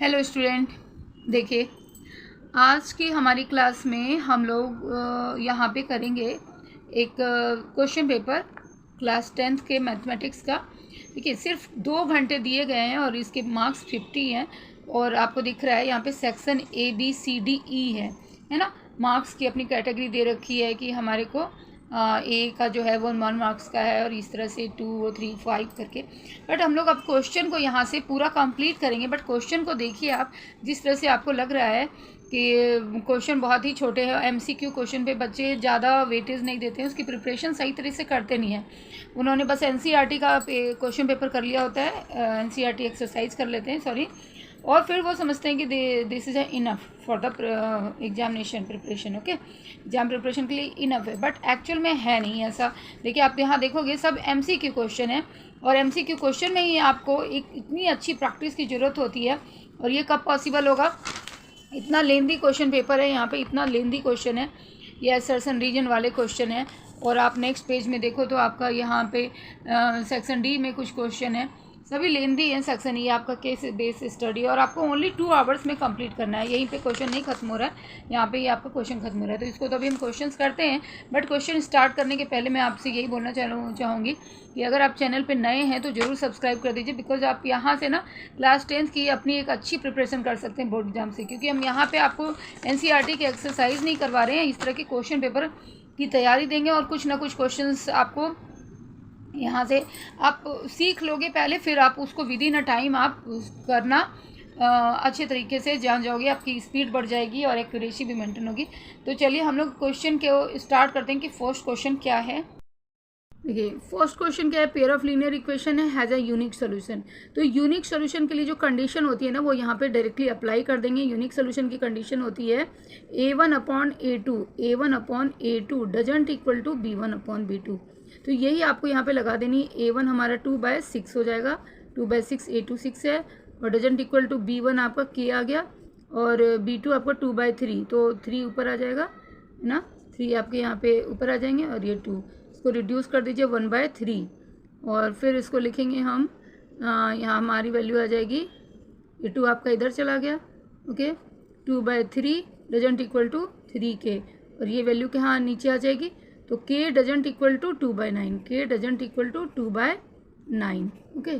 Hello student, देखिए आज की हमारी क्लास में हम लोग यहाँ पे करेंगे एक क्वेश्चन पेपर क्लास 10th के मैथमेटिक्स का। देखिए सिर्फ 2 घंटे दिए गए हैं और इसके मार्क्स 50 हैं। और आपको दिख रहा है यहाँ पे सेक्शन ABCDE है ना। मार्क्स की अपनी कैटेगरी दे रखी है कि हमारे को ए का जो है वो 1 मार्क्स का है और इस तरह से 2 3 5 करके। बट हम लोग अब क्वेश्चन को यहाँ से पूरा कंप्लीट करेंगे। बट क्वेश्चन को देखिए आप, जिस तरह से आपको लग रहा है कि क्वेश्चन बहुत ही छोटे हैं, MCQ क्वेश्चन पे बच्चे ज़्यादा वेटेज नहीं देते हैं, उसकी प्रिपरेशन सही तरह से करते नहीं हैं। उन्होंने बस NCERT का क्वेश्चन पेपर कर लिया होता है, NCERT एक्सरसाइज कर लेते हैं, सॉरी, और फिर वो समझते हैं कि this is enough for the examination preparation. Okay, exam preparation के लिए इनफ है, बट एक्चुअल में है नहीं ऐसा। देखिए आप यहाँ देखोगे सब MCQ क्वेश्चन है और MCQ क्वेश्चन में ही आपको एक इतनी अच्छी प्रैक्टिस की ज़रूरत होती है। और ये कब पॉसिबल होगा? इतना लेंदी क्वेश्चन पेपर है, यहाँ पे इतना लेंदी क्वेश्चन है, ये असर्शन रीजन वाले क्वेश्चन है। और आप नेक्स्ट पेज में देखो तो आपका यहाँ पे सेक्शन D में कुछ क्वेश्चन है, सभी लेंदी हैं। सेक्शन E आपका केस बेस स्टडी और आपको ओनली 2 आवर्स में कंप्लीट करना है। यहीं पे क्वेश्चन नहीं खत्म हो रहा है, यहाँ पे ही आपका क्वेश्चन खत्म हो रहा है। तो इसको तो अभी हम क्वेश्चंस करते हैं, बट क्वेश्चन स्टार्ट करने के पहले मैं आपसे यही बोलना चाहूँगी कि अगर आप चैनल पे नए हैं तो ज़रूर सब्सक्राइब कर दीजिए, बिकॉज आप यहाँ से ना क्लास 10th की अपनी एक अच्छी प्रिपरेशन कर सकते हैं बोर्ड एग्जाम से। क्योंकि हम यहाँ पे आपको NCERT की एक्सरसाइज नहीं करवा रहे हैं, इस तरह के क्वेश्चन पेपर की तैयारी देंगे और कुछ ना कुछ क्वेश्चंस आपको यहाँ से आप सीख लोगे पहले, फिर आप उसको विद इन अ टाइम आप करना अच्छे तरीके से जान जाओगे, आपकी स्पीड बढ़ जाएगी और एक्यूरेसी भी मेंटेन होगी। तो चलिए हम लोग क्वेश्चन को स्टार्ट करते हैं कि फर्स्ट क्वेश्चन क्या है। देखिए फर्स्ट क्वेश्चन क्या है, पेयर ऑफ लीनियर इक्वेशन है, हैज़ अ यूनिक सोल्यूशन। तो यूनिक सोल्यूशन के लिए जो कंडीशन होती है ना, वो यहाँ पे डायरेक्टली अप्लाई कर देंगे। यूनिक सोल्यूशन की कंडीशन होती है A1/A2 doesn't equal to B1/B2। तो यही आपको यहाँ पे लगा देनी। A1 हमारा 2/6 हो जाएगा, 2/6 A2 6 है, और डजंट इक्वल टू B1 आपका K आ गया, और B2 आपका 2/3, तो 3 ऊपर आ जाएगा ना, 3 आपके यहाँ पे ऊपर आ जाएंगे, और ये 2 इसको रिड्यूस कर दीजिए 1/3, और फिर इसको लिखेंगे हम, यहाँ हमारी वैल्यू आ जाएगी, ये 2 आपका इधर चला गया, okay, 2/3 doesn't equal to 3K, और ये वैल्यू के यहाँ नीचे आ जाएगी, तो K doesn't equal to 2/9, K doesn't equal to 2/9। Okay,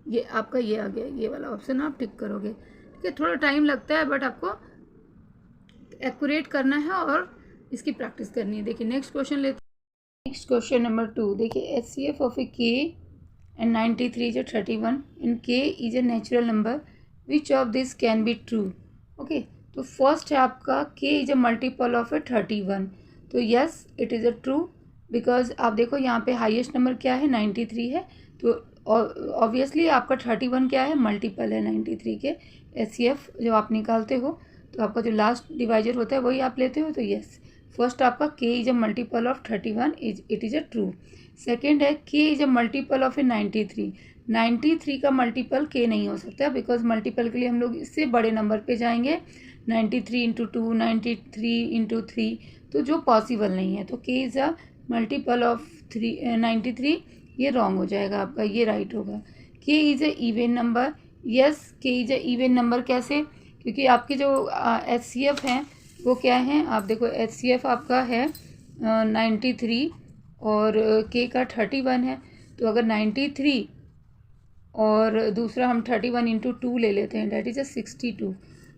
ये आपका ये आ गया, ये वाला ऑप्शन आप टिक करोगे। ठीक है, थोड़ा टाइम लगता है बट आपको एक्यूरेट करना है और इसकी प्रैक्टिस करनी है। देखिए नेक्स्ट क्वेश्चन लेते हैं। नेक्स्ट क्वेश्चन नंबर 2, देखिए HCF of A K and 93 is 31 and K is a natural number, which of this can be true? Okay, तो फर्स्ट है आपका K is a multiple of a 31, तो yes it is a true, because आप देखो यहाँ पे highest number क्या है, 93 है, तो ऑब्वियसली आपका 31 क्या है, मल्टीपल है 93 के। HCF जो आप निकालते हो तो आपका जो लास्ट डिवाइजर होता है वही आप लेते हो, तो यस फर्स्ट आपका K is a multiple of 31, it is a true. Second है K is a multiple of a 93, 93 का मल्टीपल K नहीं हो सकता, बिकॉज मल्टीपल के लिए हम लोग इससे बड़े नंबर पे जाएंगे, 93 इंटू 2, 93 इंटू 3, तो जो पॉसिबल नहीं है। तो K is a multiple of 93, ये रॉन्ग हो जाएगा आपका, ये राइट होगा। K is a even number, yes K is a even number, कैसे? क्योंकि आपके जो HCF हैं वो क्या है, आप देखो HCF आपका है 93 और K का 31 है, तो अगर 93 और दूसरा हम 31 इंटू 2 ले लेते हैं, डेट इज़ अ 62,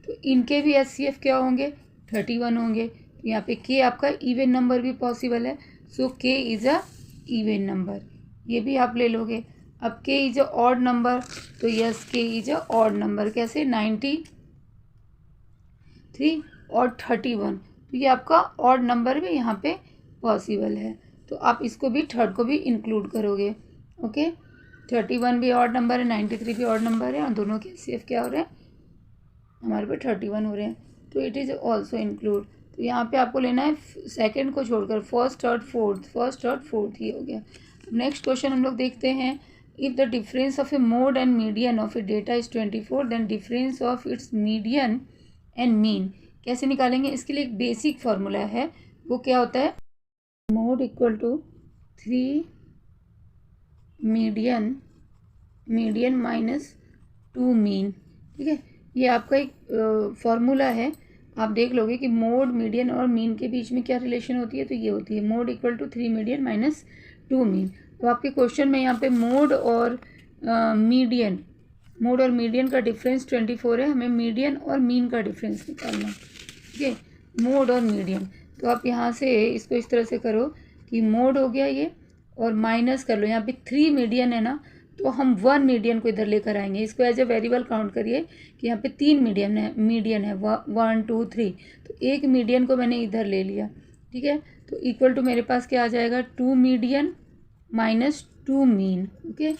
तो इनके भी HCF क्या होंगे, 31 होंगे। तो यहाँ पे K आपका इवन नंबर भी पॉसिबल है, so K is a even number, ये भी आप ले लोगे। अब K is a odd number, तो yes K is a odd number, कैसे, 93 और 31, तो ये आपका ऑड नंबर भी यहाँ पे पॉसिबल है, तो आप इसको भी थर्ड को भी इंक्लूड करोगे। ओके, 31 भी ऑड नंबर है, 93 भी ऑड नंबर है, और दोनों के HCF क्या हो रहे हैं, हमारे पे 31 हो रहे हैं, तो इट इज़ ऑल्सो इंक्लूड। तो यहाँ पे आपको लेना है सेकंड को छोड़कर फर्स्ट थर्ड फोर्थ, ये हो गया। नेक्स्ट क्वेश्चन हम लोग देखते हैं, if the difference of a mode and median of a data is 24, then difference of its median and mean कैसे निकालेंगे? इसके लिए एक बेसिक फार्मूला है, वो क्या होता है, mode equal to 3 median minus 2 mean. ठीक है, ये आपका एक फॉर्मूला है, आप देख लोगे कि मोड, मीडियन और मीन के बीच में क्या रिलेशन होती है, तो ये होती है mode equal to 3 median minus 2 mean. तो आपके क्वेश्चन में यहाँ पे मोड और मीडियन का डिफरेंस 24 है, हमें मीडियन और मीन का डिफरेंस निकालना है। ठीक है, मोड और मीडियन, तो आप यहाँ से इसको इस तरह से करो कि मोड हो गया ये, और माइनस कर लो, यहाँ पे 3 मीडियन है ना, तो हम 1 मीडियन को इधर लेकर आएंगे, इसको एज ए वेरिएबल काउंट करिए कि यहाँ पे 3 मीडियन है 1 2 3, तो एक मीडियन को मैंने इधर ले लिया। ठीक है, तो इक्वल टू मेरे पास क्या आ जाएगा, 2 मीडियन माइनस 2 मीन। ओके,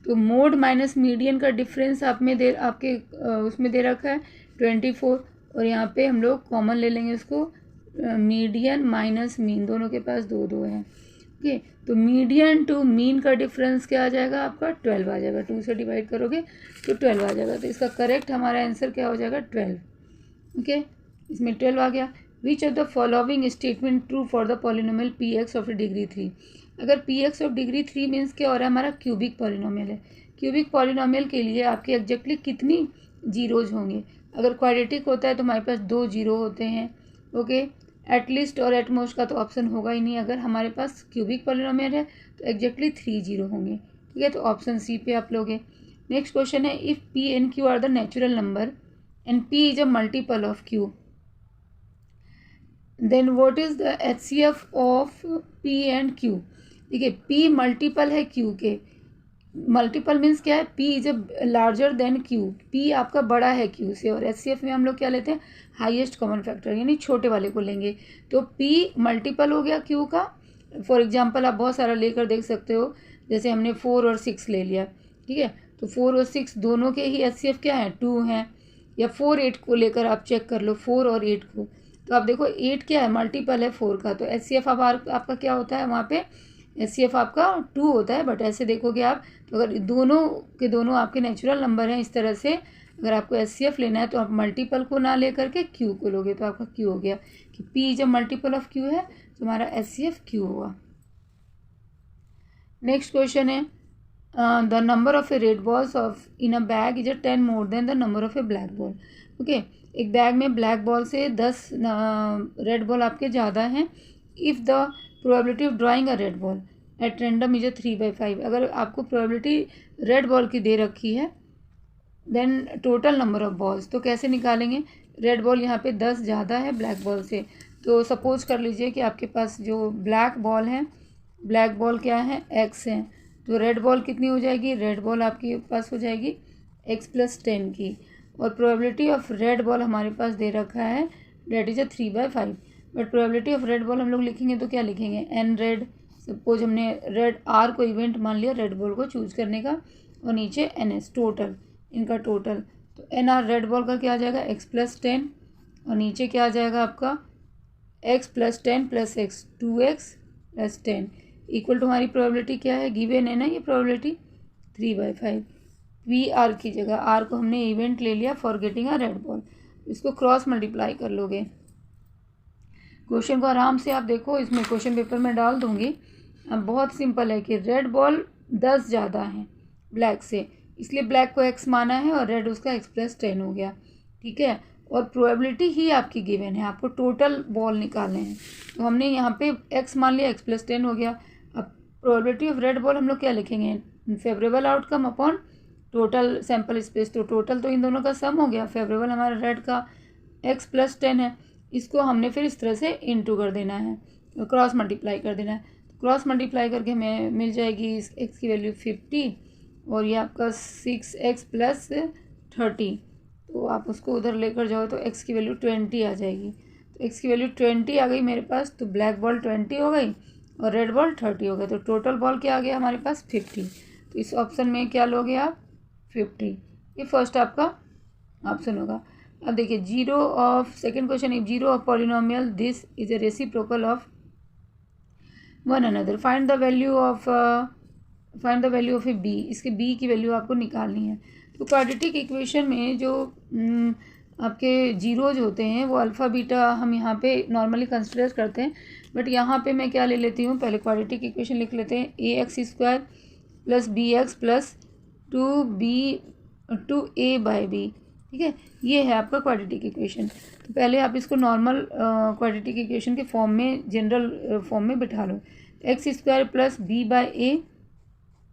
तो मोड माइनस मीडियन का डिफरेंस आपके उसमें दे रखा है 24, और यहाँ पे हम लोग कॉमन ले लेंगे उसको, मीडियन माइनस मीन, दोनों के पास 2 2 है। ओके, तो मीडियन टू मीन का डिफरेंस क्या आ जाएगा आपका, 12 आ जाएगा, 2 से डिवाइड करोगे तो 12 आ जाएगा, तो इसका करेक्ट हमारा आंसर क्या हो जाएगा, 12। ओके, इसमें 12 आ गया। Which of the following statement true for the polynomial P x of degree 3। अगर P x of degree 3 means क्या हो रहा है, हमारा क्यूबिक पॉलिनोमियल है। क्यूबिक पॉलिनोमियल के लिए आपके एग्जैक्टली कितनी जीरोज होंगे, अगर क्वाड्रेटिक होता है तो हमारे पास 2 जीरो होते हैं। ओके, एटलीस्ट और एटमोस्ट का तो ऑप्शन होगा ही नहीं, अगर हमारे पास क्यूबिक पॉलिनोमियल है तो एग्जैक्टली 3 जीरो होंगे। ठीक है, तो ऑप्शन सी पे आप लोगे। नेक्स्ट क्वेश्चन है, if P and Q are the natural number and P is a multiple of Q, then what is the HCF of P and Q. देखिए, पी मल्टीपल है क्यू के, multiple means क्या है, P is a larger than Q, P आपका बड़ा है Q से, और HCF में हम लोग क्या लेते हैं, हाईएस्ट कॉमन फैक्टर, यानी छोटे वाले को लेंगे, तो पी मल्टीपल हो गया क्यू का। फॉर एग्जांपल आप बहुत सारा लेकर देख सकते हो, जैसे हमने 4 और 6 ले लिया। ठीक है, तो 4 और 6 दोनों के ही HCF क्या है, 2 हैं, या 4 8 को लेकर आप चेक कर लो, 4 और 8 को, तो आप देखो 8 क्या है, मल्टीपल है 4 का, तो HCF अब आपका क्या होता है, वहाँ पे HCF आपका 2 होता है। बट ऐसे देखोगे आप, तो अगर दोनों के दोनों आपके नेचुरल नंबर हैं, इस तरह से अगर आपको HCF लेना है तो आप मल्टीपल को ना लेकर के Q को लोगे, तो आपका Q हो गया कि P जब मल्टीपल ऑफ Q है तो हमारा HCF Q हुआ। नेक्स्ट क्वेश्चन है, the number of A red balls of in a bag is 10 more than the number of A black ball. Okay, एक बैग में ब्लैक बॉल से 10 red ball आपके ज़्यादा हैं। If the probability of drawing a red ball at random is 3/5, अगर आपको probability red ball की दे रखी है, then total number of balls, तो कैसे निकालेंगे, रेड बॉल यहाँ पे 10 ज़्यादा है ब्लैक बॉल से, तो सपोज कर लीजिए कि आपके पास जो ब्लैक बॉल है, ब्लैक बॉल क्या है, x है, तो रेड बॉल कितनी हो जाएगी, रेड बॉल आपके पास हो जाएगी x + 10 की, और प्रोबेबिलिटी ऑफ रेड बॉल हमारे पास दे रखा है that is 3/5। But probability of red ball हम लोग लिखेंगे तो क्या लिखेंगे, n रेड, सपोज हमने रेड r को इवेंट मान लिया रेड बॉल को चूज करने का, और नीचे ns टोटल, इनका टोटल, तो nr रेड बॉल का क्या आ जाएगा, x + 10, और नीचे क्या आ जाएगा आपका x + 10 + x, 2x + 10 equal to, हमारी प्रोबेबिलिटी क्या है, गिवन है ना ये प्रोबेबिलिटी 3/5। वी आर की जगह आर को हमने इवेंट ले लिया for getting a red ball, इसको क्रॉस मल्टीप्लाई कर लोगे। क्वेश्चन को आराम से आप देखो, इसमें क्वेश्चन पेपर में डाल दूंगी। अब बहुत सिंपल है कि रेड बॉल 10 ज़्यादा है ब्लैक से, इसलिए ब्लैक को x माना है और रेड उसका x + 10 हो गया। ठीक है, और प्रोबेबिलिटी ही आपकी गिवन है, आपको टोटल बॉल निकालने हैं, तो हमने यहाँ पे x मान लिया, x + 10 हो गया। अब प्रोबेबिलिटी ऑफ रेड बॉल हम लोग क्या लिखेंगे, favourable outcome upon total sample space, तो टोटल तो इन दोनों का सम हो गया, फेवरेबल हमारा रेड का x + 10 है, इसको हमने फिर इस तरह से इनटू कर देना है, क्रॉस मल्टीप्लाई कर देना है, क्रॉस मल्टीप्लाई करके हमें मिल जाएगी इस x की वैल्यू 50, और ये आपका 6x + 30, तो आप उसको उधर लेकर जाओ तो x की वैल्यू 20 आ जाएगी, तो x की वैल्यू 20 आ गई मेरे पास, तो ब्लैक बॉल 20 हो गई और रेड बॉल 30 हो गया, तो टोटल बॉल क्या आ गया हमारे पास 50। तो इस ऑप्शन में क्या लोगे आप, 50, ये फर्स्ट आपका ऑप्शन होगा। अब देखिए, zero of, second question, if zero of polynomial this is a reciprocal of one another, find the value of A B, इसके बी की वैल्यू आपको निकालनी है। तो क्वाड्रेटिक इक्वेशन में जो आपके जीरोज होते हैं वो अल्फ़ा बीटा हम यहाँ पे नॉर्मली कंसिडर करते हैं, बट यहाँ पे मैं क्या ले लेती हूँ, पहले क्वाड्रेटिक इक्वेशन लिख लेते हैं, ax² + bx + 2a/b ठीक है, ये है आपका क्वाड्रेटिक इक्वेशन। तो पहले आप इसको नॉर्मल क्वाड्रेटिक इक्वेशन के फॉर्म में, जनरल फॉर्म में बिठा लो। X square plus b by a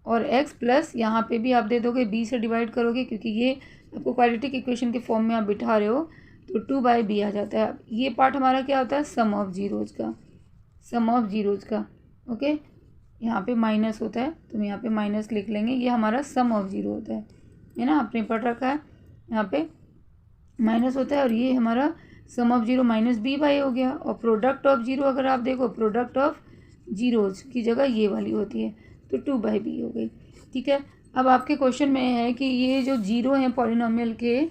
और एक्स प्लस यहाँ पे भी आप दे दोगे बी से डिवाइड करोगे, क्योंकि ये आपको क्वाड्रेटिक इक्वेशन के फॉर्म में आप बिठा रहे हो, तो 2/b आ जाता है। ये पार्ट हमारा क्या होता है, सम ऑफ जीरोज़ का, सम ऑफ जीरोज़ का। ओके, यहाँ पे माइनस होता है तो हम यहाँ पे माइनस लिख लेंगे, ये हमारा सम ऑफ जीरो होता है ना, आपने पढ़ रखा है। यहाँ पे माइनस होता है और ये हमारा sum of zero minus b by हो गया। और प्रोडक्ट ऑफ जीरो अगर आप देखो, प्रोडक्ट ऑफ जीरोज़ की जगह ये वाली होती है, तो 2/b हो गई। ठीक है, अब आपके क्वेश्चन में है कि ये जो जीरो हैं पॉलिनोमियल के,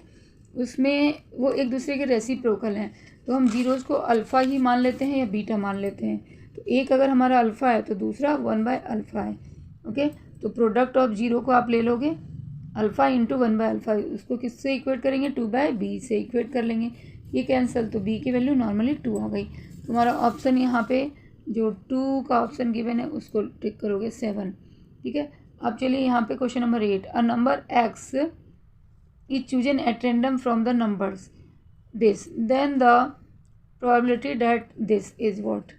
उसमें वो एक दूसरे के रेसिप्रोकल हैं, तो हम जीरोज़ को अल्फ़ा ही मान लेते हैं या बीटा मान लेते हैं। तो एक अगर हमारा अल्फ़ा है तो दूसरा 1/α है। ओके, तो प्रोडक्ट ऑफ जीरो को आप ले लोगे अल्फ़ा इंटू 1/α, उसको किससे इक्वेट करेंगे, 2/b से इक्वेट कर लेंगे। ये कैंसिल, तो b की वैल्यू नॉर्मली 2 आ गई। तो हमारा ऑप्शन यहाँ पे जो 2 का ऑप्शन गिवन है उसको टिक करोगे 7। ठीक है, अब चलिए यहाँ पे question number 8। A number x is chosen at random from the numbers this, then the probability that this is what.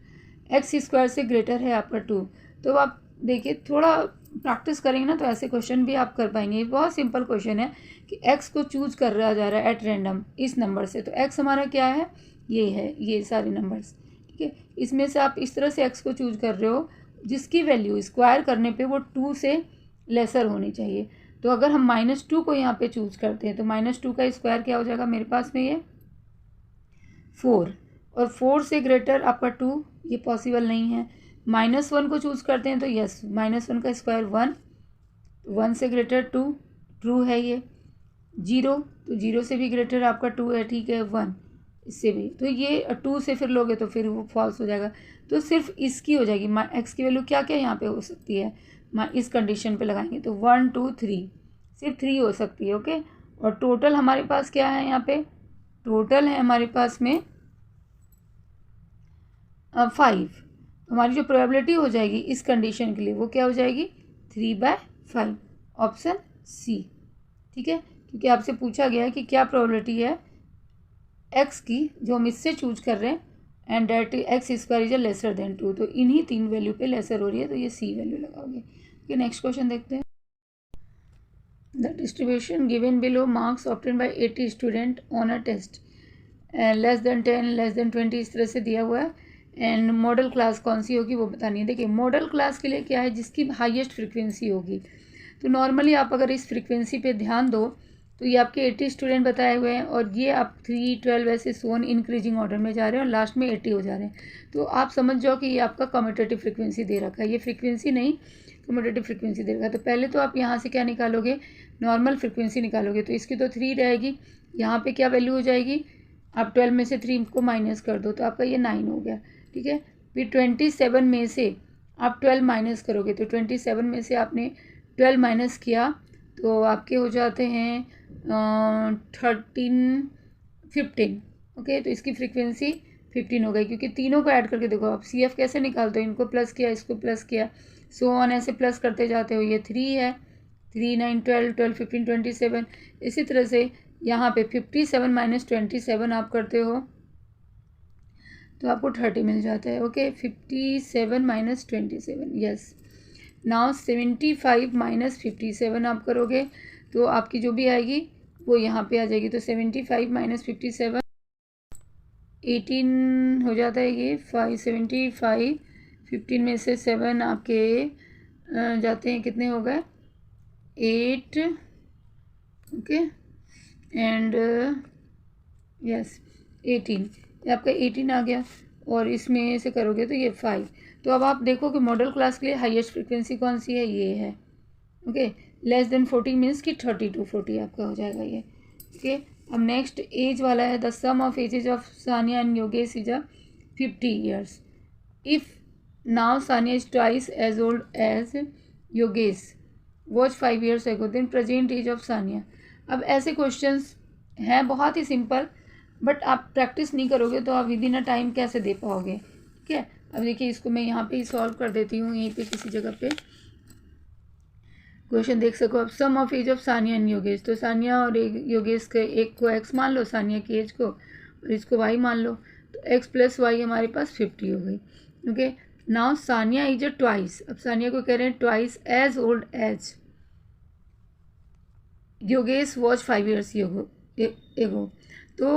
X square से ग्रेटर है आपका 2। तो आप देखिए, थोड़ा प्रैक्टिस करेंगे ना तो ऐसे क्वेश्चन भी आप कर पाएंगे। बहुत सिंपल क्वेश्चन है कि एक्स को चूज कर रहा जा रहा है एट रैंडम इस नंबर से। तो एक्स हमारा क्या है, ये है, ये सारे नंबर्स। ठीक है, इसमें से आप इस तरह से एक्स को चूज कर रहे हो जिसकी वैल्यू स्क्वायर करने पे वो 2 से लेसर होनी चाहिए। तो अगर हम -2 को यहाँ पे चूज करते हैं तो -2 का स्क्वायर क्या हो जाएगा मेरे पास में, ये 4, और 4 से ग्रेटर आपका 2, ये पॉसिबल नहीं है। -1 को चूज़ करते हैं तो यस, -1 का स्क्वायर 1, 1 से ग्रेटर 2, ट्रू है ये। 0, तो 0 से भी ग्रेटर आपका 2 है, ठीक है। 1 इससे भी, तो ये 2 से फिर लोगे तो फिर वो फॉल्स हो जाएगा। तो सिर्फ इसकी हो जाएगी, एक्स की वैल्यू क्या क्या यहाँ पे हो सकती है, इस कंडीशन पे लगाएंगे तो 1 2 3, सिर्फ 3 हो सकती है। ओके, और टोटल हमारे पास क्या है, यहाँ पे टोटल है हमारे पास में 5। हमारी जो प्रोबेबिलिटी हो जाएगी इस कंडीशन के लिए वो क्या हो जाएगी, 3/5, ऑप्शन सी। ठीक है, क्योंकि आपसे पूछा गया है कि क्या प्रोबेबिलिटी है एक्स की जो हम इससे चूज कर रहे हैं, and that X square is lesser than 2, तो इन्हीं 3 वैल्यू पे लेसर हो रही है, तो ये सी वैल्यू लगाओगे। ओके, नेक्स्ट क्वेश्चन देखते हैं। The distribution given below marks obtain by 80 student on a test, less than 10, less than 20, इस तरह से दिया हुआ है। एंड मॉडल क्लास कौन सी होगी वो बतानी है। देखिए, मॉडल क्लास के लिए क्या है, जिसकी हाईएस्ट फ्रीक्वेंसी होगी। तो नॉर्मली आप अगर इस फ्रीक्वेंसी पे ध्यान दो तो ये आपके 80 स्टूडेंट बताए हुए हैं, और ये आप 3 12 ऐसे सोन इंक्रीजिंग ऑर्डर में जा रहे हैं और लास्ट में 80 हो जा रहे हैं। तो आप समझ जाओ कि ये आपका कम्यूटेटिव फ्रीक्वेंसी दे रखा है, ये फ्रीक्वेंसी नहीं कम्यूटेटिव फ्रीक्वेंसी दे रखा है। तो पहले तो आप यहाँ से क्या निकालोगे, नॉर्मल फ्रीक्वेंसी निकालोगे, तो इसकी तो 3 रहेगी। यहाँ पे क्या वैल्यू हो जाएगी, आप 12 में से 3 को माइनस कर दो तो आपका ये 9 हो गया। ठीक है, फिर 27 में से आप 12 माइनस करोगे, तो 27 में से आपने 12 माइनस किया तो आपके हो जाते हैं 15। ओके, तो इसकी फ्रीक्वेंसी 15 हो गई, क्योंकि तीनों को ऐड करके देखो आप CF कैसे निकालते हो, इनको प्लस किया, इसको प्लस किया, सो ऑन ऐसे प्लस करते जाते हो। ये 3 है, 3 9 12 12 15 27। इसी तरह से यहाँ पे 57 माइनस 27 आप करते हो तो आपको 30 मिल जाता है। Okay, 57 minus 27, yes. Now 75 minus 57 आप करोगे तो आपकी जो भी आएगी वो यहाँ पे आ जाएगी। तो 75 माइनस 57 18 हो जाता है। ये 575, 15 में से 7 आपके जाते हैं, कितने हो गए, 8। ओके, एंड यस 18, ये आपका 18 आ गया, और इसमें से करोगे तो ये 5। तो अब आप देखो कि मॉडल क्लास के लिए हाईएस्ट फ्रीक्वेंसी कौन सी है, ये है। ओके, लेस देन 40 मीन्स कि 30 to 40 आपका हो जाएगा ये। ओके, अब नेक्स्ट एज वाला है। The sum of ages of Sania and Yogesh is 50 years। If now Sania is twice as old as Yogesh was 5 years ago, then present age of Sania. अब ऐसे क्वेश्चंस हैं बहुत ही सिंपल, बट आप प्रैक्टिस नहीं करोगे तो आप विद इन अ टाइम कैसे दे पाओगे। ठीक है, अब देखिए इसको मैं यहाँ पे ही सॉल्व कर देती हूँ, यहीं पे किसी जगह पे। क्वेश्चन देख सको आप, sum of age of Sania and Yogesh. तो सानिया और योगेश के एक को x मान लो, सानिया की एज को, और इसको y मान लो। तो x प्लस वाई हमारे पास 50 हो गई। Okay, now Sania is a twice. अब सानिया को कह रहे हैं twice as old as Yogesh was 5 years एगो। तो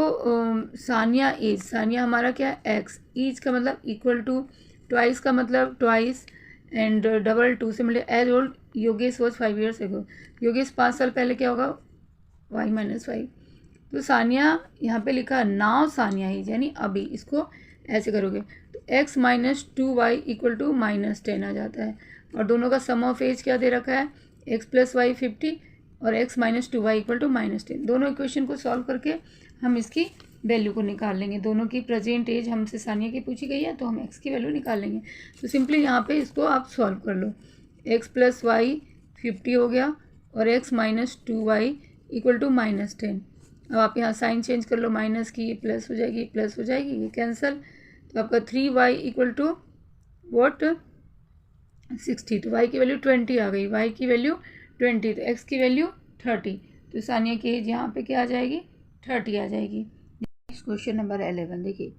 सानिया एज, सानिया हमारा क्या है x, ईज का मतलब इक्वल टू, ट्वाइस का मतलब ट्वाइस, एंड डबल 2 से मिले as old Yogesh was 5 years एगो। योगेश 5 साल पहले क्या होगा, y माइनस 5। तो सानिया यहाँ पे लिखा नाउ सानिया एज, यानी अभी, इसको ऐसे करोगे तो x minus 2y equal to -10 आ जाता है। और दोनों का सम ऑफ एज क्या दे रखा है, x प्लस वाई 50 और x minus 2y equal to -10। दोनों इक्वेशन को सॉल्व करके हम इसकी वैल्यू को निकाल लेंगे। दोनों की प्रेजेंट एज हमसे सानिया की पूछी गई है, तो हम x की वैल्यू निकाल लेंगे। तो सिंपली यहाँ पे इसको आप सॉल्व कर लो। x प्लस वाई 50 हो गया और x minus 2y equal to -10। अब आप यहाँ साइन चेंज कर लो, माइनस की ये प्लस हो जाएगी, प्लस हो जाएगी, ये कैंसिल। तो आपका 3y इक्वल टू वॉट 60। तो y की वैल्यू 20 आ गई, y की वैल्यू 20, तो x की वैल्यू 30। तो सानिया की एज यहाँ पे क्या आ जाएगी, 30 आ जाएगी। नेक्स्ट क्वेश्चन नंबर 11 देखिए,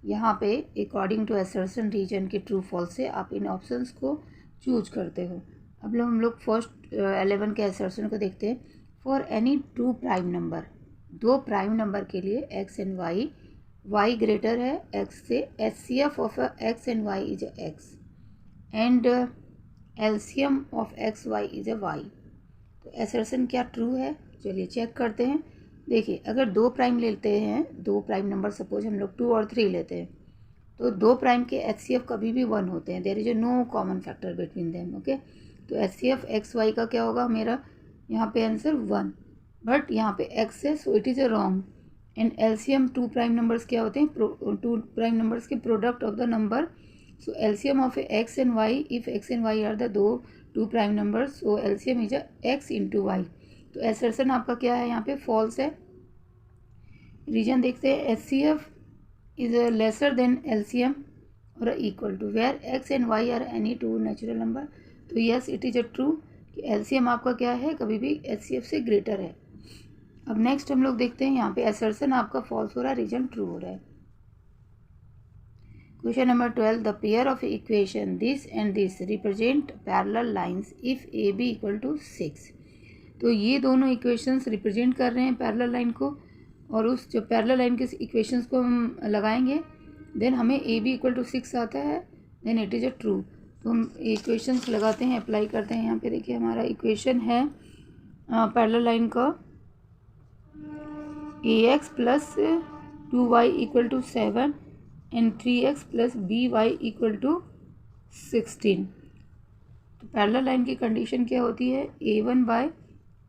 यहाँ पे अकॉर्डिंग टू असर्शन रीजन के ट्रू फॉल्स से आप इन ऑप्शंस को चूज करते हो। अब हम लोग फर्स्ट 11 के असर्शन को देखते हैं। For any 2 prime number, 2 prime number के लिए x एंड y ग्रेटर है x से, HCF of x and y is x and LCM of x y is y। तो असर्शन क्या ट्रू है, चलिए चेक करते हैं। देखिए, अगर 2 प्राइम लेते हैं, 2 प्राइम नंबर सपोज हम लोग 2 और 3 लेते हैं, तो 2 प्राइम के HCF कभी भी 1 होते हैं। There is no common factor between them. Okay, तो HCF एक्स वाई का क्या होगा मेरा यहाँ पे आंसर 1, बट यहाँ पे x है, so it is a wrong. And LCM 2 prime numbers क्या होते हैं, 2 प्राइम नंबर्स के product of the number. So LCM of x and y, if x and y are the 2 prime numbers, so LCM is x into Y. तो assertion आपका क्या है यहाँ पे, फॉल्स है। रीजन देखते हैं, HCF is lesser than LCM और equal to, where x and y are any 2 natural number. तो yes it is a true कि LCM आपका क्या है, कभी भी HCF से ग्रेटर है। अब नेक्स्ट हम लोग देखते हैं, यहाँ पे असर्शन आपका फॉल्स हो रहा है, रीजन ट्रू हो रहा है। Question number 12, the pair of equation this and this represent parallel lines if AB equal to 6। तो ये दोनों इक्वेशंस रिप्रेजेंट कर रहे हैं पैरेलल लाइन को, और उस जो पैरेलल लाइन के इक्वेशंस को हम लगाएंगे, देन हमें AB इक्वल टू 6 आता है, then it is a true. तो हम इक्वेशंस लगाते हैं, अप्लाई करते हैं। यहाँ पे देखिए हमारा इक्वेशन है पैरेलल लाइन का, AX plus 2y equal to 7 and 3x plus BY equal to 16। तो पैरेलल लाइन की कंडीशन क्या होती है, A1 bye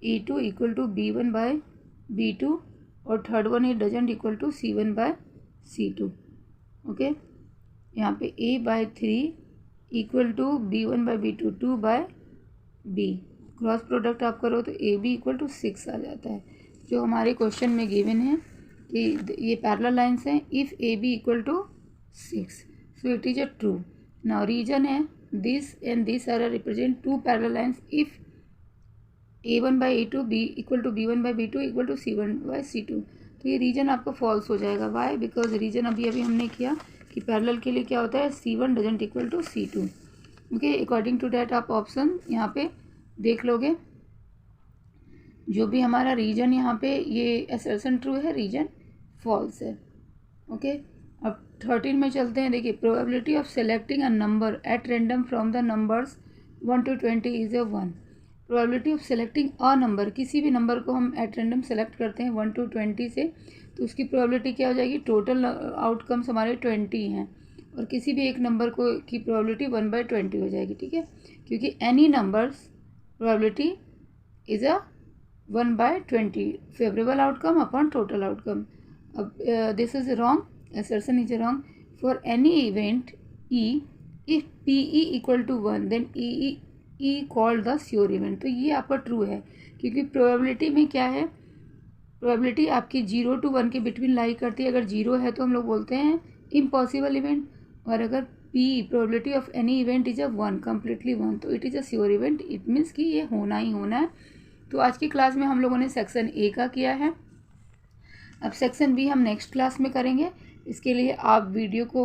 A2 equal to B1 by B2, और third one it doesn't equal to C1 by C2। Okay, यहाँ पे A by 3 equal to B1 by B2, 2 by B। Cross product आप करो तो AB इक्वल टू 6 आ जाता है, जो हमारे क्वेश्चन में गिवन है कि ये पैरेलल लाइन्स हैं if AB equal to 6, so it is a true. Now reason है this and this are represent 2 parallel lines if A1 by A2 B equal to B1 by B2 equal to C1 by C2। तो ये reason आपका false हो जाएगा। Y, because reason अभी हमने किया कि पैरेलल के लिए क्या होता है, C1 doesn't equal to C2। Okay, according to that आप ऑप्शन यहाँ पे देख लोगे। जो भी हमारा रीजन यहाँ पे ये असर्शन ट्रू है, रीजन फॉल्स है। ओके, अब 13 में चलते हैं। देखिए, probability of selecting a number eight random from the numbers 1 to 20 is a 1। Probability of selecting a number, किसी भी नंबर को हम एट रैंडम सेलेक्ट करते हैं 1 to 20 से, तो उसकी प्रोबेबिलिटी क्या हो जाएगी, टोटल आउटकम्स हमारे 20 हैं, और किसी भी एक नंबर को की प्रोबेबिलिटी 1/20 हो जाएगी। ठीक है, क्योंकि any numbers probability is a 1/20 favourable outcome upon total outcome. अब this is wrong, assertion is wrong. For any event E, if PE equal to 1 then E called the sure event। तो ये आपका true है, क्योंकि probability में क्या है, probability आपकी 0 to 1 के बिटवीन लाई करती है। अगर 0 है तो हम लोग बोलते हैं इम्पॉसिबल इवेंट, और अगर P probability of any event is a 1, completely 1, तो it is a sure event, it means कि ये होना ही होना है। तो आज की क्लास में हम लोगों ने सेक्शन ए का किया है। अब सेक्शन बी हम नेक्स्ट क्लास में करेंगे। इसके लिए आप वीडियो को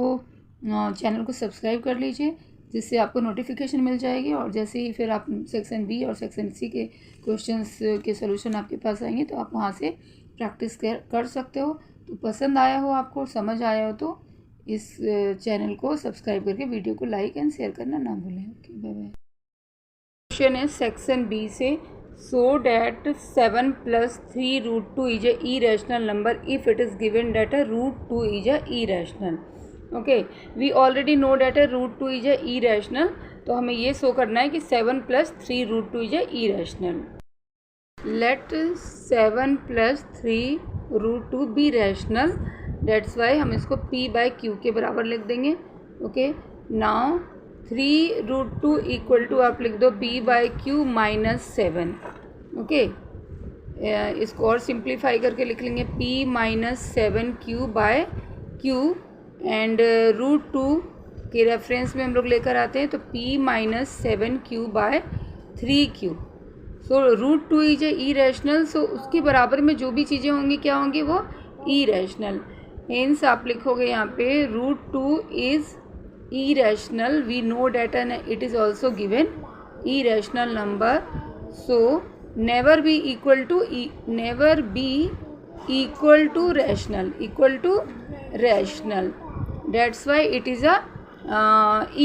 चैनल को सब्सक्राइब कर लीजिए, जिससे आपको नोटिफिकेशन मिल जाएगी, और जैसे ही फिर आप सेक्शन बी और सेक्शन सी के क्वेश्चंस के सॉल्यूशन आपके पास आएंगे तो आप वहाँ से प्रैक्टिस कर सकते हो। तो पसंद आया हो, आपको समझ आया हो, तो इस चैनल को सब्सक्राइब करके वीडियो को लाइक एंड शेयर करना ना भूलें। Okay, bye bye. क्वेश्चन है सेक्शन बी से, so that 7 plus 3 root 2 is a irrational number if it is given that a root 2 is a irrational. Okay, we already know that a root 2 is a irrational, तो हमें ये show करना है कि 7 plus 3 root 2 is a irrational. Let 7 plus 3 root 2 be rational, that's why हम इसको p by q के बराबर लिख देंगे. Okay, now 3 root 2 equal to आप लिख दो b by Q minus 7. Okay, इसको और सिंप्लीफाई करके लिख लेंगे p minus 7 Q by Q, and root 2 के रेफरेंस में हम लोग लेकर आते हैं तो p minus 7 Q by 3 q. So root 2 is a irrational, so उसके बराबर में जो भी चीज़ें होंगी क्या होंगी, वो इरेशनल. हेंस आप लिखोगे यहाँ पे root 2 is irrational. We know that and it is also given irrational number, so never be equal to rational, that's why it is a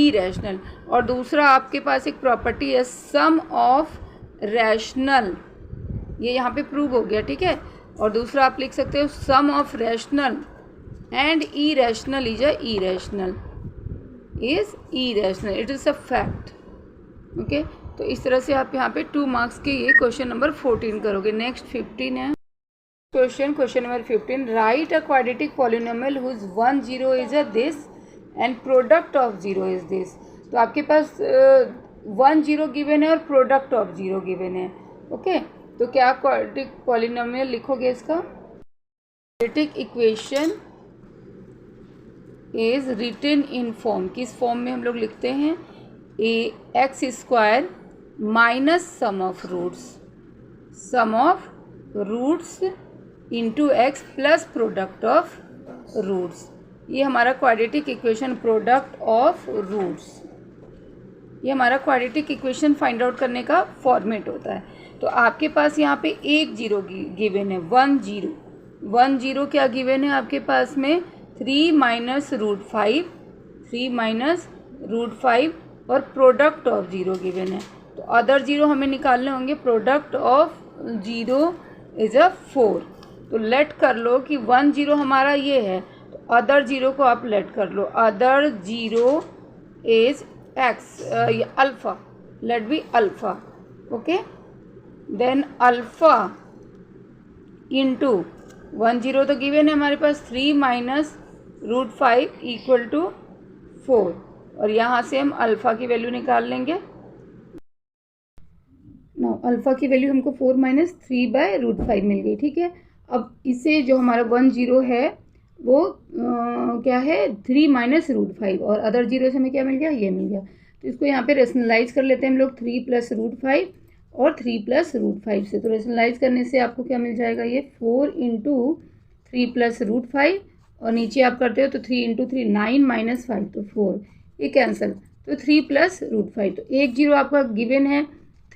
irrational. और दूसरा आपके पास एक प्रॉपर्टी है सम ऑफ रैशनल, ये यहाँ पे प्रूव हो गया, ठीक है. और दूसरा आप लिख सकते हो sum of rational and irrational is a irrational, is irrational, it is a fact. Okay, तो इस तरह से आप यहाँ पे 2 मार्क्स के ये क्वेश्चन नंबर 14 करोगे. नेक्स्ट 15 है question number 15. Write a quadratic polynomial whose 1 0 is a this and product of 0 is this. तो आपके पास 1 0 गिवन है और प्रोडक्ट ऑफ 0 गिवन है. ओके, तो क्या क्वाड्रेटिक पॉलिनोमियल लिखोगे इसका. Quadratic equation is written in form, किस फॉर्म में हम लोग लिखते हैं, a x square minus sum of roots into x plus product of roots. ये हमारा quadratic equation product of roots, ये हमारा क्वाड्रेटिक इक्वेशन फाइंड आउट करने का फॉर्मेट होता है. तो आपके पास यहाँ पे एक जीरो गिवन है, 1 0 क्या गिवन है आपके पास में, 3 माइनस रूट 5 और प्रोडक्ट ऑफ 0 गिवन है. तो अदर 0 हमें निकालने होंगे. Product of 0 is a 4. तो लेट कर लो कि 1 0 हमारा ये है, तो अदर 0 को आप लेट कर लो. Other 0 is x, alpha, let be alpha. Okay, then alpha into 1 0 तो गिवन है हमारे पास 3 माइनस रूट 5 इक्वल टू 4, और यहाँ से हम अल्फ़ा की वैल्यू निकाल लेंगे. ना अल्फ़ा की वैल्यू हमको 4 माइनस 3 बाय रूट 5 मिल गई, ठीक है. अब इसे जो हमारा 1 0 है वो क्या है, 3 माइनस रूट 5, और अदर 0 से हमें क्या मिल गया, ये मिल गया. तो इसको यहाँ पे रेशनलाइज कर लेते हैं हम लोग, 3 प्लस रूट 5 और 3 प्लस रूट 5 से. तो रेशनलाइज करने से आपको क्या मिल जाएगा, ये 4 इंटू 3 प्लस रूट 5, और नीचे आप करते हो तो 3 इंटू 3 9 माइनस 5 तो 4, ये कैंसिल. तो 3 प्लस रूट 5, तो एक 0 आपका गिवन है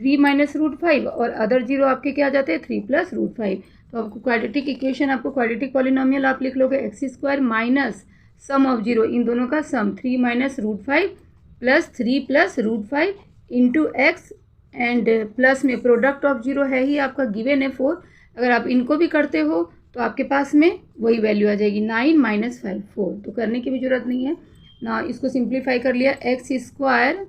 3 माइनस रूट 5, और अदर 0 आपके क्या आ जाते हैं 3 प्लस रूट 5. तो आपको क्वाड्रेटिक इक्वेशन, आपको क्वाड्रेटिक पॉलिनोमियल आप लिख लोगे X square minus sum of 0, इन दोनों का sum 3 minus root 5 plus 3 plus root 5 into X, and plus में प्रोडक्ट ऑफ 0 है ही आपका गिवन है 4. अगर आप इनको भी करते हो तो आपके पास में वही वैल्यू आ जाएगी 9 माइनस 5 4. तो करने की भी ज़रूरत नहीं है ना. इसको सिंप्लीफाई कर लिया, x square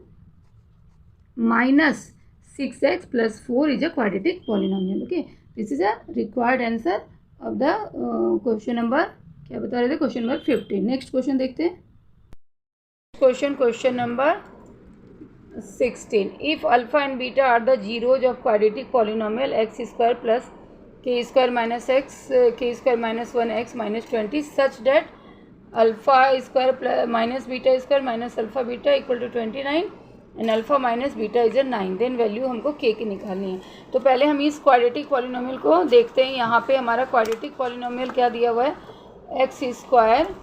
minus 6x plus 4 is a quadratic polynomial. Okay, this is a required answer of the question number, क्या बता रहे थे, क्वेश्चन नंबर 15. नेक्स्ट क्वेश्चन देखते हैं. Question number 16. If alpha and beta are the zeros of quadratic polynomial x square plus k square minus 1x minus 20 such that alpha square minus beta square minus alpha beta equal to 29 and alpha minus beta is 9। Then value हमको के की निकालनी है। तो पहले हम इस quadratic polynomial को देखते हैं। यहाँ पे हमारा क्वाड्रेटिक पॉलिनोमियल क्या दिया हुआ है, एक्स स्क्वायर।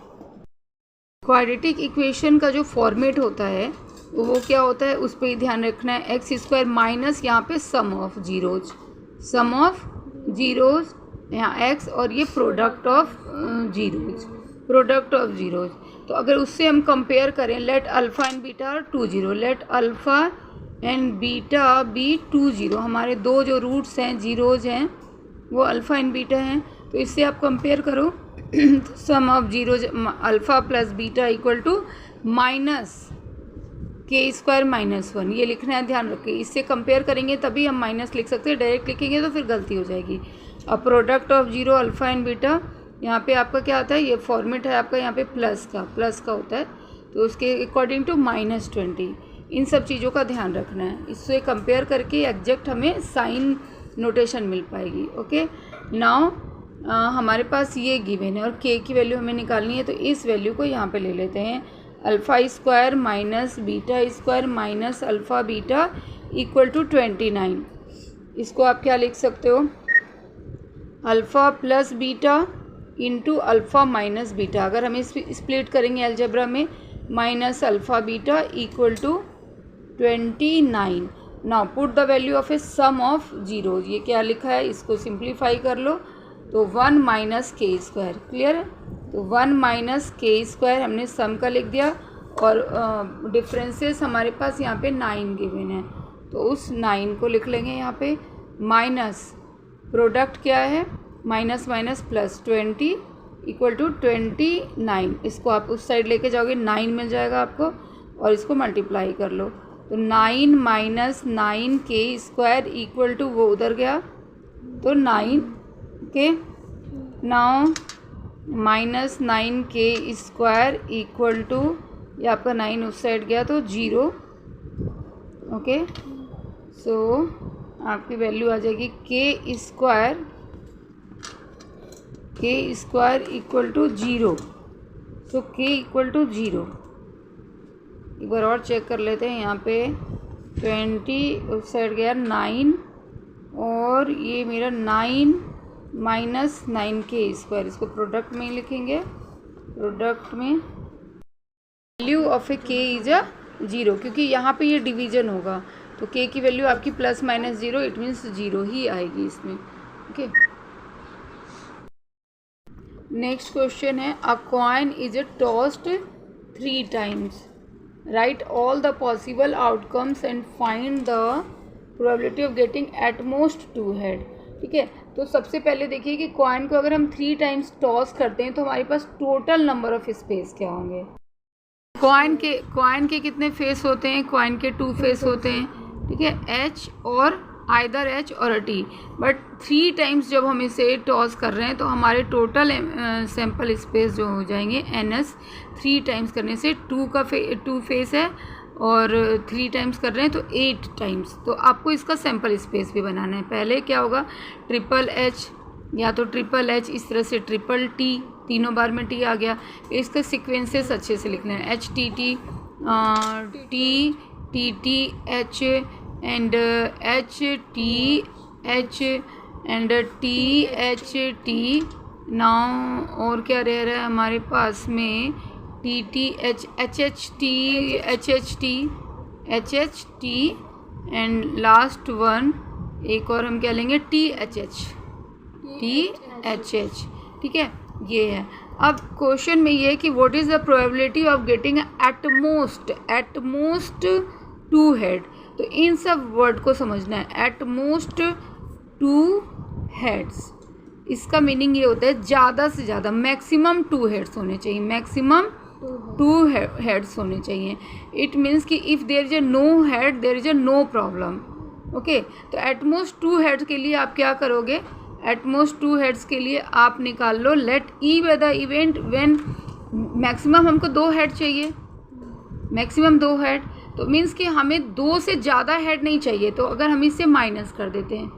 क्वाड्रेटिक इक्वेशन का जो फॉर्मेट होता है वो क्या होता है, उस पर ही ध्यान रखना है। एक्स स्क्वायर माइनस यहाँ पे sum of zeros, sum of zeros यहाँ एक्स, और ये product of zeros, product of zeros. तो अगर उससे हम कंपेयर करें, let alpha and beta are 2 0, let alpha and beta be 2 0। हमारे दो जो रूट्स हैं जीरोज हैं वो अल्फ़ा एंड बीटा हैं। तो इससे आप कंपेयर करो, sum of zeros alpha plus beta equal to minus k square minus 1, ये लिखना है, ध्यान रखिए। इससे कंपेयर करेंगे तभी हम माइनस लिख सकते हैं, डायरेक्ट लिखेंगे तो फिर गलती हो जाएगी। अब product of zero alpha and beta, यहाँ पे आपका क्या आता है, ये फॉर्मेट है आपका यहाँ पे प्लस का होता है, तो उसके अकॉर्डिंग टू -20। इन सब चीज़ों का ध्यान रखना है। इससे कंपेयर करके एग्जैक्ट हमें साइन नोटेशन मिल पाएगी। ओके, नाउ हमारे पास ये गिवन है और के की वैल्यू हमें निकालनी है। तो इस वैल्यू को यहाँ पे ले लेते हैं, alpha square minus beta square minus alpha beta equal to 29। इसको आप क्या लिख सकते हो, alpha plus beta into alpha minus beta. अगर हम इस स्प्लिट करेंगे अलजेब्रा में, minus alpha beta equal to 29। Now put the value of a sum of zero. ये क्या लिखा है, इसको सिंप्लीफाई कर लो, तो 1 माइनस के स्क्वायर। क्लियर है, तो 1 माइनस के स्क्वायर हमने सम का लिख दिया, और डिफरेंसेस हमारे पास यहाँ पे 9 गिवन है, तो उस 9 को लिख लेंगे यहाँ पे, माइनस प्रोडक्ट क्या है, minus minus plus 20 equal to 29। इसको आप उस साइड लेके जाओगे, 9 मिल जाएगा आपको, और इसको मल्टीप्लाई कर लो, तो 9 माइनस 9 के स्क्वायर इक्वल टू, वो उधर गया तो 9 के, नाउ माइनस 9 के स्क्वायर इक्वल टू, ये आपका 9 उस साइड गया तो 0। ओके, सो आपकी वैल्यू आ जाएगी के स्क्वायर इक्वल टू 0। सो के इक्वल टू 0। एक बार और चेक कर लेते हैं, यहाँ पे 20 उस साइड गया 9, और ये मेरा 9 माइनस 9 के स्क्वायर, इसको प्रोडक्ट में ही लिखेंगे, प्रोडक्ट में वैल्यू ऑफ ए के इज 0, क्योंकि यहाँ पे ये डिवीजन होगा, तो के की वैल्यू आपकी प्लस माइनस 0, इट मीन्स 0 ही आएगी इसमें। ओके, नेक्स्ट क्वेश्चन है, अ coin is tossed 3 times, right all the possible outcomes and find the probability of getting at most 2 head. ठीक है, तो सबसे पहले देखिए कि कॉइन को अगर हम 3 times टॉस करते हैं तो हमारे पास टोटल नंबर ऑफ स्पेस क्या होंगे। कॉइन के कितने फेस होते हैं, कॉइन के 2 फेस होते हैं। ठीक है, एच और आइदर एच और टी, बट 3 times जब हम इसे टॉस कर रहे हैं तो हमारे टोटल सैम्पल स्पेस जो हो जाएंगे NS। 3 times करने से 2 फेस है और 3 times कर रहे हैं तो 8 times। तो आपको इसका सैम्पल स्पेस भी बनाना है। पहले क्या होगा, ट्रिपल एच या तो ट्रिपल एच, इस तरह से ट्रिपल टी, तीनों बार में टी आ गया। इसका सीक्वेंसेस अच्छे से लिख लेना, H T T T T H and H T H and T H T. Now और क्या रह रहा है हमारे पास में, T T H H H T and last one एक और हम क्या लेंगे, टी एच एच। ठीक है, ये है। अब क्वेश्चन में ये है कि what is the probability of getting at most 2 head. तो इन सब वर्ड को समझना है, एट मोस्ट 2 हेड्स। इसका मीनिंग ये होता है ज़्यादा से ज़्यादा, मैक्सिमम 2 हेड्स होने चाहिए, मैक्सिमम 2 हेड्स होने चाहिए। इट मीन्स कि if there is a no head there is a no problem. Okay, तो एटमोस्ट 2 हेड्स के लिए आप क्या करोगे, एटमोस्ट 2 हेड्स के लिए आप निकाल लो, let E by the event when maximum हमको 2 हेड चाहिए, मैक्सिमम 2 हेड, तो मीन्स कि हमें 2 से ज़्यादा हेड नहीं चाहिए। तो अगर हम इसे माइनस कर देते हैं,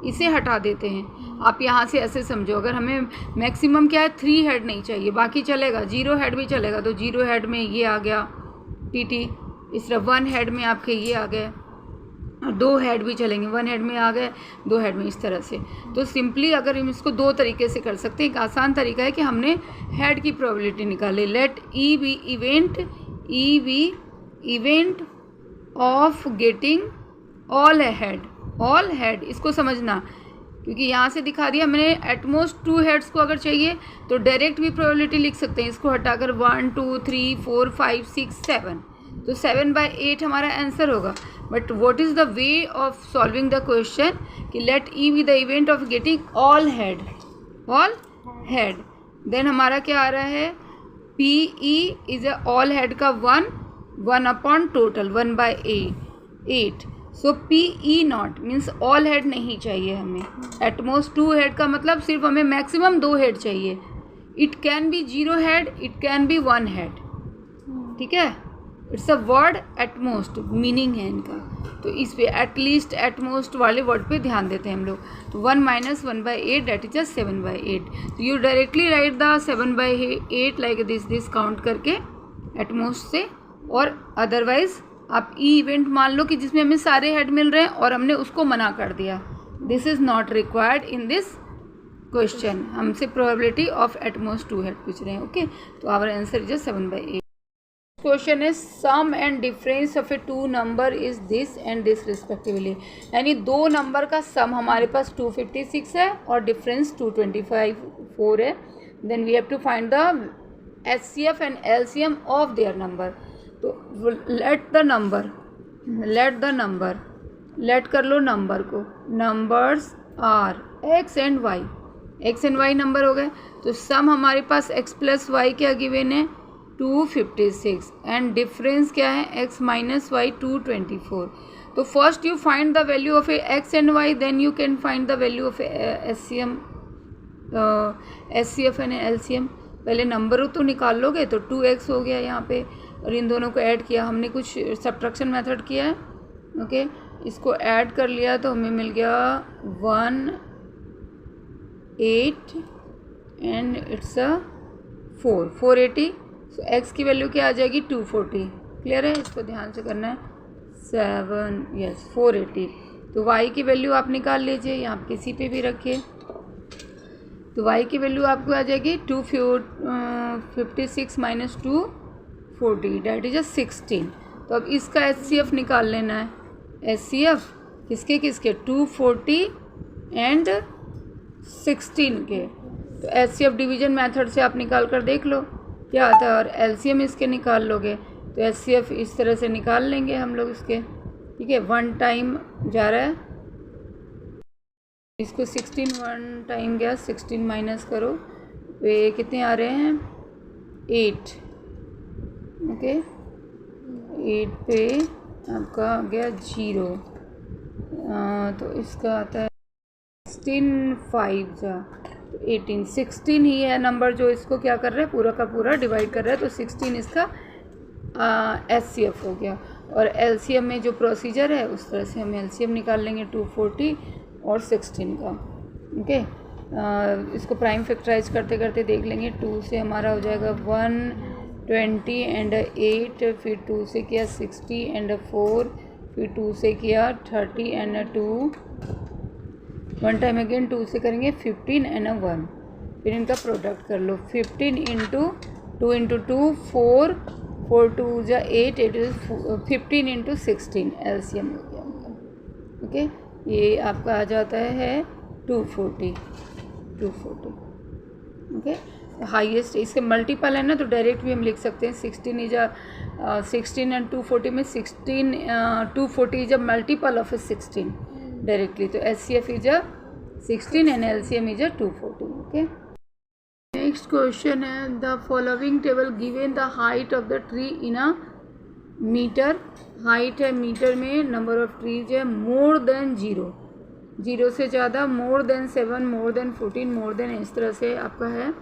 इसे हटा देते हैं। आप यहाँ से ऐसे समझो, अगर हमें मैक्सिमम क्या है 3 हेड नहीं चाहिए, बाकी चलेगा, 0 हेड भी चलेगा, तो 0 हेड में ये आ गया pt, इस तरह 1 हेड में आपके ये आ गए, और 2 हेड भी चलेंगे, 1 हेड में आ गए, 2 हेड में, इस तरह से। तो सिंपली अगर हम इसको 2 तरीके से कर सकते हैं। एक आसान तरीका है कि हमने हेड की प्रोबेबिलिटी निकाली, let E be event of getting all head, इसको समझना, क्योंकि यहाँ से दिखा दिया मैंने एटमोस्ट 2 हेड्स को अगर चाहिए तो डायरेक्ट भी प्रोबेबिलिटी लिख सकते हैं, इसको हटाकर 1 2 3 4 5 6 7, तो 7/8 हमारा आंसर होगा। But what is the way of solving the question कि let E be the event of getting all head, then हमारा क्या आ रहा है, P E is a all head का 1 upon total 1/8, so P E not means all head नहीं चाहिए हमें, एटमोस्ट 2 हेड का मतलब सिर्फ हमें मैक्सिमम 2 हेड चाहिए। It can be 0 head, it can be 1 head, ठीक है, it's a word at most meaning है इनका, तो इस पे एटलीस्ट एटमोस्ट वाले वर्ड पे ध्यान देते हैं हम लोग। तो 1 - 1/8 दैट इज 7/8, तो you directly right the 7/8 like this count करके एटमोस्ट से, और अदरवाइज आप ई इवेंट मान लो कि जिसमें हमें सारे हेड मिल रहे हैं और हमने उसको मना कर दिया, this is not required in this question, हमसे प्रोबेबिलिटी ऑफ एटमोस्ट 2 हेड पूछ रहे हैं। ओके, तो आवर आंसर इज 7/8। क्वेश्चन है sum and difference of a 2 number is this and this respectively, यानी 2 नंबर का सम हमारे पास 256 है और डिफरेंस 225 है, then we have to find the HCF and LCM of their number. तो लेट कर लो नंबर को, numbers are x and y number हो गए, तो सम हमारे पास x + y क्या गिवन है 256 एंड डिफरेंस क्या है x - y 224। तो first you find the value of a x and y, then you can find the value of HCF and LCM। पहले नंबर तो निकाल लोगे तो 2x हो गया यहाँ पे, और इन दोनों को ऐड किया हमने, कुछ सब्ट्रैक्शन मेथड किया है। ओके, इसको ऐड कर लिया तो हमें मिल गया 1/8 and it's a 480, so x की वैल्यू क्या आ जाएगी 240। क्लियर है, इसको ध्यान से करना है। 480, तो y की वैल्यू आप निकाल लीजिए, यहाँ किसी पे भी रखिए, तो y की वैल्यू आपको आ जाएगी 256 - 240 डैट इज 16। तो अब इसका HCF निकाल लेना है, HCF किसके 240 एंड 16 के, तो HCF डिवीजन मेथड से आप निकाल कर देख लो क्या आता है, और LCM इसके निकाल लोगे तो HCF इस तरह से निकाल लेंगे हम लोग इसके, ठीक है। 1 टाइम जा रहा है, इसको 16 1 टाइम गया, 16 माइनस करो तो ये कितने आ रहे हैं 8। ओके, 8 पे आपका आ गया 0, तो इसका आता है 16 5 जा तो 18, 16 ही है नंबर जो इसको क्या कर रहा है, पूरा का पूरा डिवाइड कर रहा है, तो 16 इसका HCF हो गया। और LCM में जो प्रोसीजर है उस तरह से हम LCM निकाल लेंगे 240 और 16 का। ओके, इसको प्राइम फैक्टराइज करते करते देख लेंगे, 2 से हमारा हो जाएगा 120 एंड 8, फिर 2 से किया 60 एंड 4, फिर 2 से किया 30 एंड 2, 1 टाइम अगेन 2 से करेंगे 15 एंड 1, फिर इनका प्रोडक्ट कर लो, 15 इंटू 2 इंटू 2 4, 4 2 जा 8, 8 15 इंटू 16 LCM हो गया। ओके, ये आपका आ जाता है 240। ओके, हाईएस्ट इसके मल्टीपल है ना, तो डायरेक्ट भी हम लिख सकते हैं 16 इज 16 एंड 240 में 16 240 is a multiple of 16 directly, तो HCF is 16 and LCM is 240। Okay, next question है the following table given the height of the tree in a meter, height है मीटर में, नंबर ऑफ ट्रीज है more than 0 से ज़्यादा, more than 7, more than 14, more than, इस तरह से आपका है।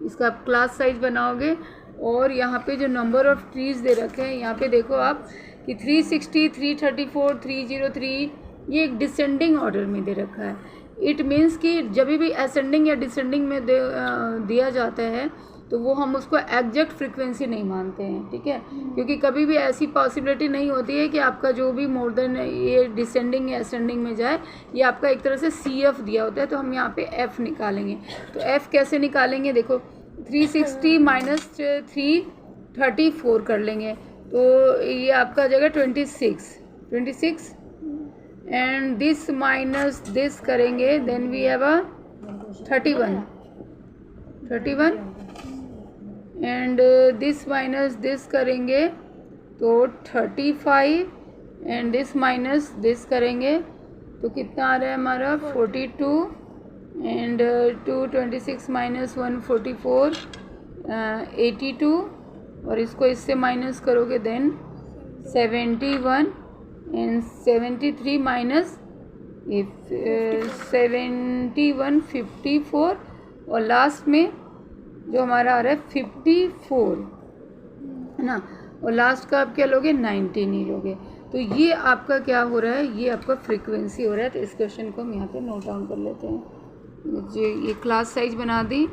इसका आप क्लास साइज बनाओगे, और यहाँ पे जो नंबर ऑफ ट्रीज दे रखे हैं यहाँ पे देखो आप कि 360, 334, 303, ये एक डिसेंडिंग ऑर्डर में दे रखा है। इट मीन्स कि जब भी असेंडिंग या डिसेंडिंग में दिया जाता है तो वो हम उसको एग्जैक्ट फ्रीक्वेंसी नहीं मानते हैं, ठीक है, क्योंकि कभी भी ऐसी पॉसिबिलिटी नहीं होती है कि आपका जो भी मोर देन ये डिसेंडिंग या असेंडिंग में जाए। ये आपका एक तरह से CF दिया होता है, तो हम यहाँ पे F निकालेंगे। तो F कैसे निकालेंगे, देखो 360 माइनस 334 कर लेंगे, तो ये आपका आ जाएगा 26 एंड दिस माइनस दिस करेंगे, then we have a 31 and this minus this करेंगे तो 35 एंड दिस माइनस दिस करेंगे तो कितना आ रहा है हमारा 42 एंड 226 माइनस 144 82 और इसको इससे माइनस करोगे देन 71 एंड 73 माइनस 71 54 और लास्ट में जो हमारा आ रहा है 54 है ना, और लास्ट का आप क्या लोगे 19 ही लोगे। तो ये आपका क्या हो रहा है, ये आपका फ्रीक्वेंसी हो रहा है। तो इस क्वेश्चन को हम यहाँ पे नोट डाउन कर लेते हैं। ये क्लास साइज बना दी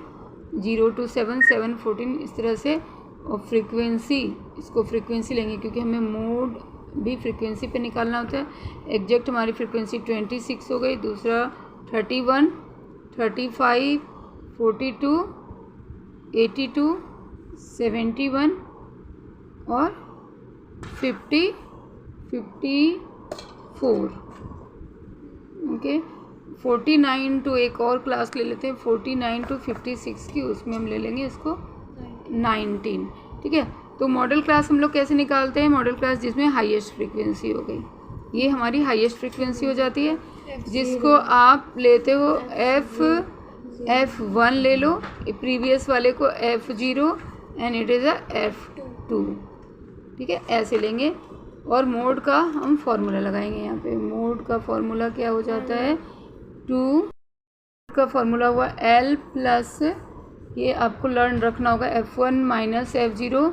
0 to 7 7 14 इस तरह से, और फ्रीक्वेंसी इसको फ्रीक्वेंसी लेंगे क्योंकि हमें मोड भी फ्रीक्वेंसी पे निकालना होता है। एग्जैक्ट हमारी फ्रीक्वेंसी 26 हो गई, दूसरा 31 35 42 82 71 और 54 ओके। 49 टू एक और क्लास ले लेते हैं, 49 to 56 की, उसमें हम ले लेंगे इसको 19, ठीक है। तो मॉडल क्लास हम लोग कैसे निकालते हैं, मॉडल क्लास जिसमें हाईएस्ट फ्रीक्वेंसी हो गई, ये हमारी हाईएस्ट फ्रीक्वेंसी हो जाती है, जिसको आप लेते हो F1 ले लो, प्रीवियस वाले को F0 and it is F2, ठीक है, ऐसे लेंगे। और मोड का हम फॉर्मूला लगाएंगे यहाँ पे। मोड का फॉर्मूला क्या हो जाता है, 2 का फॉर्मूला हुआ L प्लस, ये आपको लर्न रखना होगा, F1 minus F0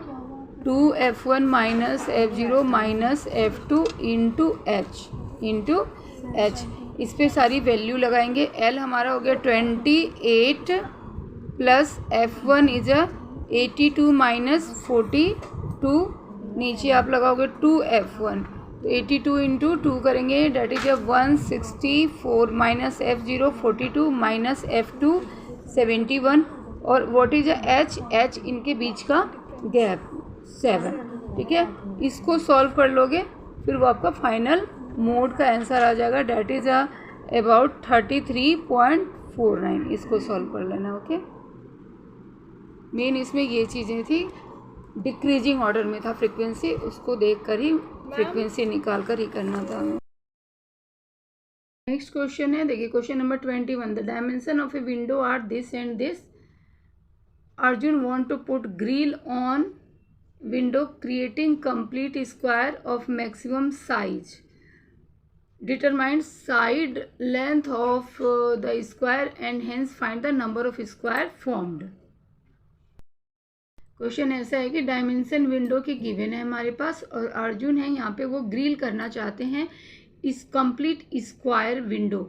2F1 minus F0 minus F2 into H। इस पर सारी वैल्यू लगाएंगे। L हमारा हो गया 28 प्लस F1 इज 82 माइनस 42, नीचे आप लगाओगे 2F1, तो 82 इंटू 2 करेंगे, date is 164 minus F0 42 minus F2 71 और व्हाट इज H इनके बीच का गैप 7, ठीक है। इसको सॉल्व कर लोगे फिर वो आपका फाइनल मोड का आंसर आ जाएगा, डेट इज अबाउट 33.49। इसको सॉल्व कर लेना, ओके। मेन इसमें ये चीज़ें थी, डिक्रीजिंग ऑर्डर में था फ्रीक्वेंसी, उसको देख कर ही फ्रीक्वेंसी निकाल कर ही करना था। नेक्स्ट क्वेश्चन है, देखिए question number 21, the dimension of a window are this and this. Arjun want to put grill on window creating complete square of maximum size. Determine side length of the square and hence find the number of square formed। Question ऐसा है कि dimension window की given है हमारे पास और अर्जुन है यहाँ पे, वो ग्रिल करना चाहते हैं इस कंप्लीट स्क्वायर विंडो,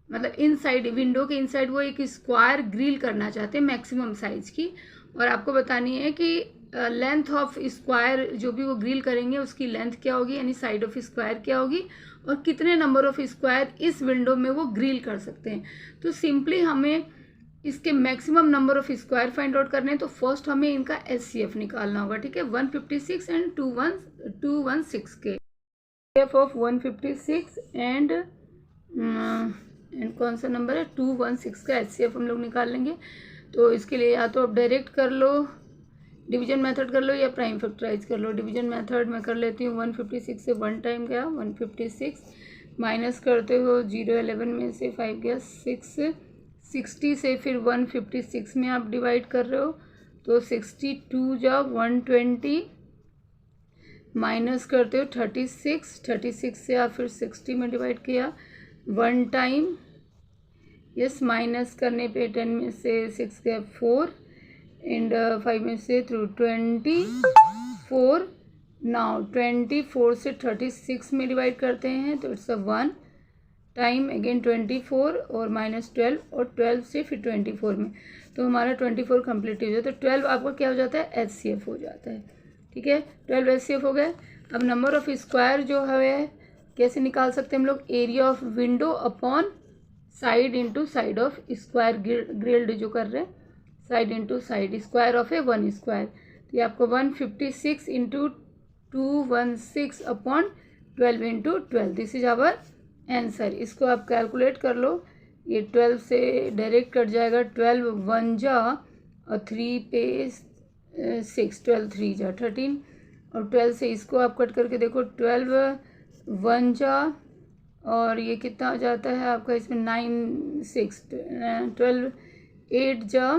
मतलब इनसाइड विंडो के इनसाइड वो एक स्क्वायर ग्रिल करना चाहते हैं मैक्सिमम साइज की। और आपको बतानी है कि लेंथ ऑफ स्क्वायर जो भी वो ग्रिल करेंगे उसकी लेंथ क्या होगी, यानी साइड ऑफ स्क्वायर क्या होगी, और कितने नंबर ऑफ स्क्वायर इस विंडो में वो ग्रिल कर सकते हैं। तो सिंपली हमें इसके maximum number of square find out करने हैं, तो फर्स्ट हमें इनका SCF निकालना होगा, ठीक है। 156 एंड 216 के SCF ऑफ 156 एंड कौन सा नंबर है 216 का SCF हम लोग निकाल लेंगे। तो इसके लिए या तो आप डायरेक्ट कर लो, डिवीजन मेथड कर लो, या प्राइम फैक्टराइज कर लो। डिवीजन मेथड में कर लेती हूँ, 156 से 1 टाइम गया 156, माइनस करते हो 0 11 में से 5 गया 6, 60 से फिर 156 में आप डिवाइड कर रहे हो तो 62 जाओ 120, माइनस करते हो 36 से आप फिर 60 में डिवाइड किया 1 टाइम, यस, माइनस करने पे 10 में से 6 गया 4 एंड 5 में से थ्रू 24। नाउ 24 से 36 में डिवाइड करते हैं तो इट्स 1, टाइम अगेन 24 और -12 और 12 से फिर 24 में, तो हमारा 24 कंप्लीट हो जाता है। तो 12 आपका क्या हो जाता है, HCF हो जाता है। ठीक है, 12 HCF हो गए। अब नंबर ऑफ स्क्वायर जो है कैसे निकाल सकते हैं हम लोग, area of window upon side into side of square, grilled जो कर रहे हैं, side into side, square of a 1 square. तो ये आपको 156 into 216 upon 12 into 12, this is our answer. इसको आप कैलकुलेट कर लो, ये 12 से डायरेक्ट कट जाएगा, 12 1 जा और 3 पे 6, 12 3 जा 13, और 12 से इसको आप कट करके देखो, 12 1 जा और ये कितना आ जाता है आपका इसमें 9 6, 12 8 जा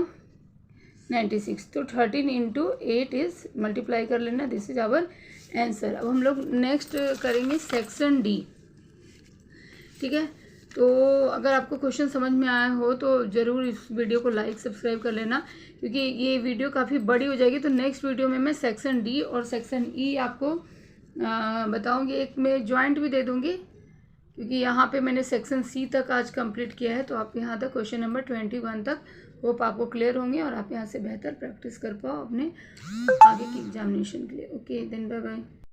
96, तो 13 इंटू 8 इज, मल्टीप्लाई कर लेना, दिस इज आवर आंसर। अब हम लोग नेक्स्ट करेंगे सेक्शन डी। ठीक है, तो अगर आपको क्वेश्चन समझ में आया हो तो ज़रूर इस वीडियो को लाइक सब्सक्राइब कर लेना, क्योंकि ये वीडियो काफ़ी बड़ी हो जाएगी। तो नेक्स्ट वीडियो में मैं सेक्शन डी और सेक्शन ई आपको बताऊंगी, एक में जॉइंट भी दे दूंगी, क्योंकि यहाँ पे मैंने सेक्शन सी तक आज कंप्लीट किया है। तो आप यहाँ तक क्वेश्चन नंबर 21 तक होप आपको क्लियर होंगे और आप यहाँ से बेहतर प्रैक्टिस कर पाओ अपने आगे की एग्जामिनेशन के लिए। Okay, then bye bye.